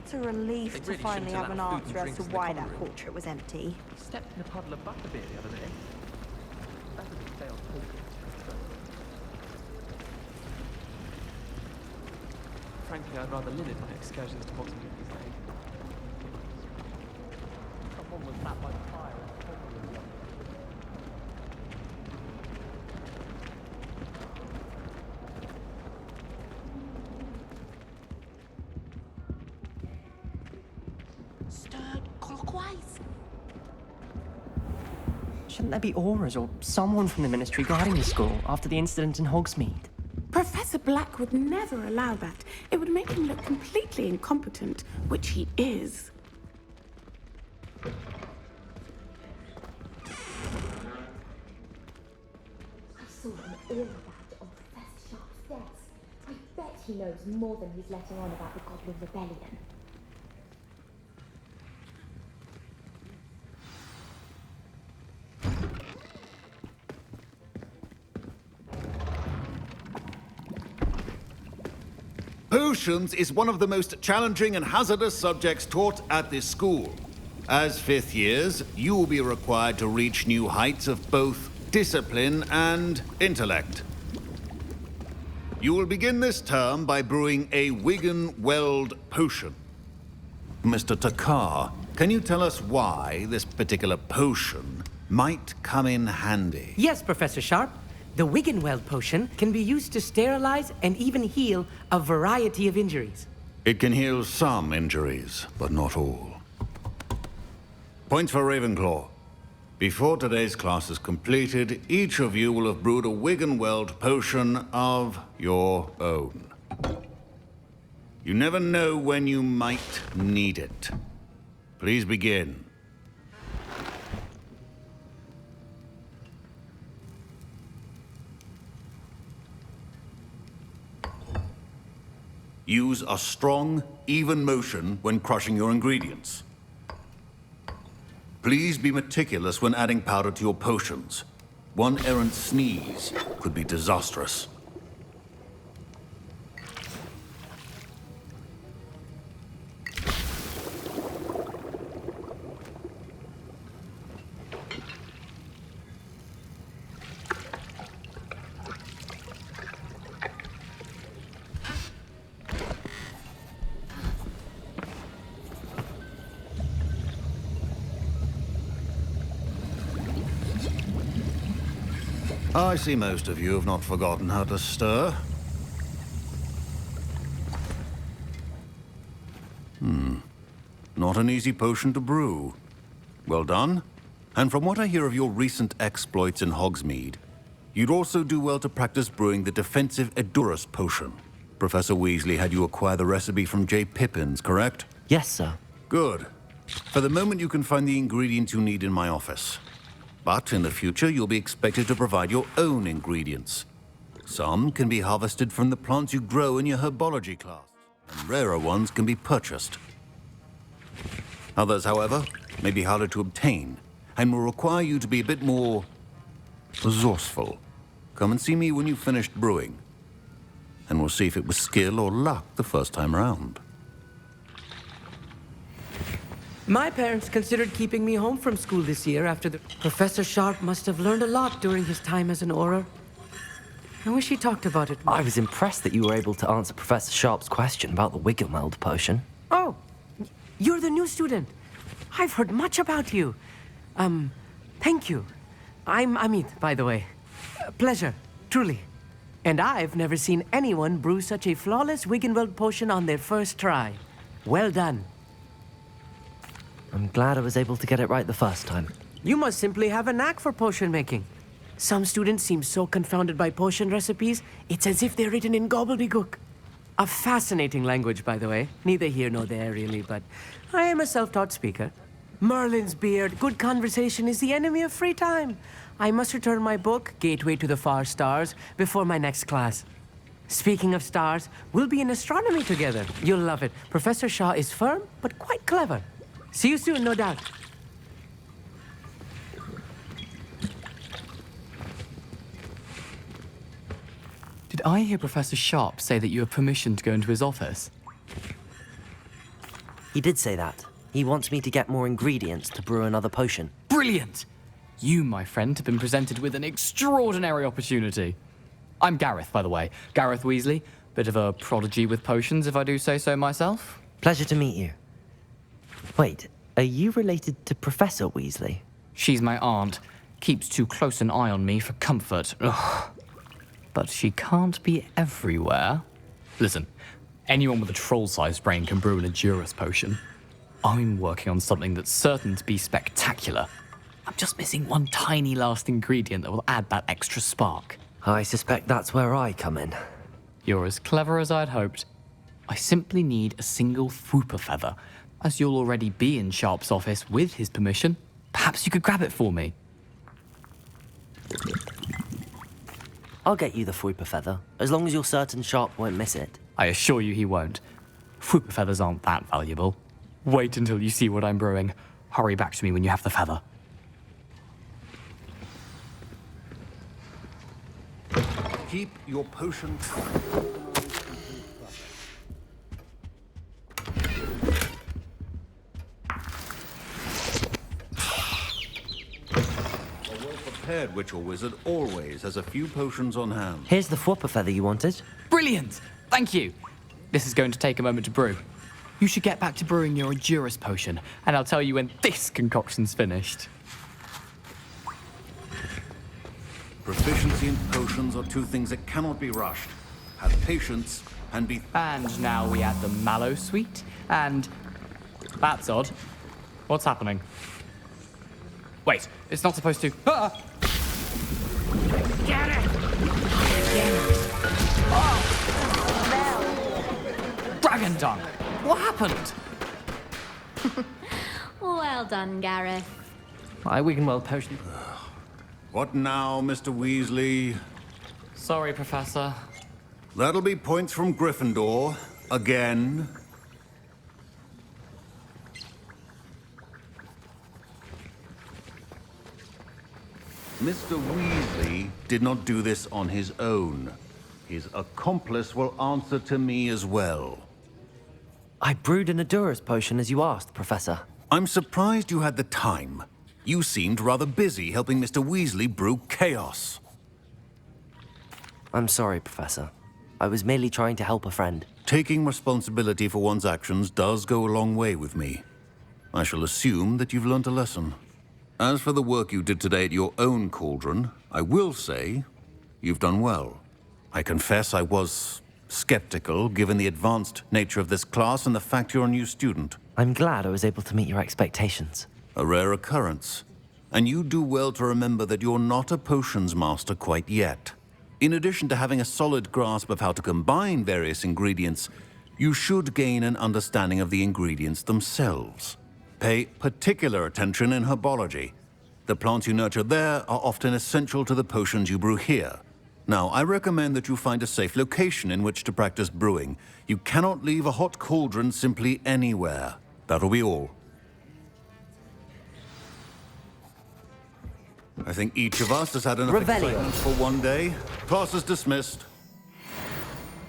It's a relief to really finally shouldn't have an allow food answer and as to drinks in the why common that room. portrait was empty. Stepped in a puddle of butterbeer the other day. That was a failed portrait. Frankly, I'd rather limit my excursions to Hogwarts these days. Someone was sat by the fire and totally loved it. Stirred clockwise. Shouldn't there be auras or someone from the Ministry guarding the school after the incident in Hogsmeade? Professor Black would never allow that. It would make him look completely incompetent, which he is. I saw an all about on Professor Sharp's desk. I bet he knows more than he's letting on about the Goblin Rebellion. Potions is one of the most challenging and hazardous subjects taught at this school. As fifth years, you will be required to reach new heights of both discipline and intellect. You will begin this term by brewing a Wigan-Weld potion. Mr. Takar, can you tell us why this particular potion might come in handy? Yes, Professor Sharp. The Wiggenweld potion can be used to sterilize and even heal a variety of injuries. It can heal some injuries, but not all. Points for Ravenclaw. Before today's class is completed, each of you will have brewed a Wiggenweld potion of your own. You never know when you might need it. Please begin. Use a strong, even motion when crushing your ingredients. Please be meticulous when adding powder to your potions. One errant sneeze could be disastrous. I see most of you have not forgotten how to stir. Not an easy potion to brew. Well done. And from what I hear of your recent exploits in Hogsmeade, you'd also do well to practice brewing the defensive Edurus potion. Professor Weasley had you acquire the recipe from J. Pippins, correct? Yes, sir. Good. For the moment, you can find the ingredients you need in my office. But in the future, you'll be expected to provide your own ingredients. Some can be harvested from the plants you grow in your herbology class, and rarer ones can be purchased. Others, however, may be harder to obtain, and will require you to be a bit more resourceful. Come and see me when you've finished brewing, and we'll see if it was skill or luck the first time round. My parents considered keeping me home from school this year after the... Professor Sharp must have learned a lot during his time as an Auror. I wish he talked about it more. I was impressed that you were able to answer Professor Sharp's question about the Wiggenweld potion. Oh, you're the new student. I've heard much about you. Thank you. I'm Amit, by the way. Pleasure, truly. And I've never seen anyone brew such a flawless Wiggenweld potion on their first try. Well done. I'm glad I was able to get it right the first time. You must simply have a knack for potion making. Some students seem so confounded by potion recipes, it's as if they're written in gobbledygook. A fascinating language, by the way. Neither here nor there, really, but I am a self-taught speaker. Merlin's beard, good conversation is the enemy of free time. I must return my book, Gateway to the Far Stars, before my next class. Speaking of stars, we'll be in astronomy together. You'll love it. Professor Shaw is firm, but quite clever. See you soon, no doubt. Did I hear Professor Sharp say that you have permission to go into his office? He did say that. He wants me to get more ingredients to brew another potion. Brilliant! You, my friend, have been presented with an extraordinary opportunity. I'm Gareth, by the way. Gareth Weasley. Bit of a prodigy with potions, if I do say so myself. Pleasure to meet you. Wait, are you related to Professor Weasley? She's my aunt. Keeps too close an eye on me for comfort. Ugh. But she can't be everywhere. Listen, anyone with a troll-sized brain can brew an Edurus potion. I'm working on something that's certain to be spectacular. I'm just missing one tiny last ingredient that will add that extra spark. I suspect that's where I come in. You're as clever as I'd hoped. I simply need a single Fwooper feather. As you'll already be in Sharp's office with his permission, perhaps you could grab it for me. I'll get you the Fwooper feather, as long as you're certain Sharp won't miss it. I assure you he won't. Fwooper feathers aren't that valuable. Wait until you see what I'm brewing. Hurry back to me when you have the feather. Keep your potion. A well-prepared witch or wizard always has a few potions on hand. Here's the Fwooper feather you wanted. Brilliant! Thank you! This is going to take a moment to brew. You should get back to brewing your Edurus potion, and I'll tell you when this concoction's finished. Proficiency in potions are two things that cannot be rushed. Have patience and be... And now we add the mallow sweet, and... That's odd. What's happening? Wait, it's not supposed to... Ah! Get it! Dragon tongue! What happened? Well done, Gareth. My Wiggenweld potion. What now, Mr. Weasley? Sorry, Professor. That'll be points from Gryffindor. Again. Mr. Weasley did not do this on his own. His accomplice will answer to me as well. I brewed an Edurus potion as you asked, Professor. I'm surprised you had the time. You seemed rather busy helping Mr. Weasley brew chaos. I'm sorry, Professor. I was merely trying to help a friend. Taking responsibility for one's actions does go a long way with me. I shall assume that you've learnt a lesson. As for the work you did today at your own cauldron, I will say you've done well. I confess I was skeptical, given the advanced nature of this class and the fact you're a new student. I'm glad I was able to meet your expectations. A rare occurrence. And you do well to remember that you're not a potions master quite yet. In addition to having a solid grasp of how to combine various ingredients, you should gain an understanding of the ingredients themselves. Pay particular attention in herbology. The plants you nurture there are often essential to the potions you brew here. Now, I recommend that you find a safe location in which to practice brewing. You cannot leave a hot cauldron simply anywhere. That'll be all. I think each of us has had enough Revelio. excitement for one day. Class is dismissed.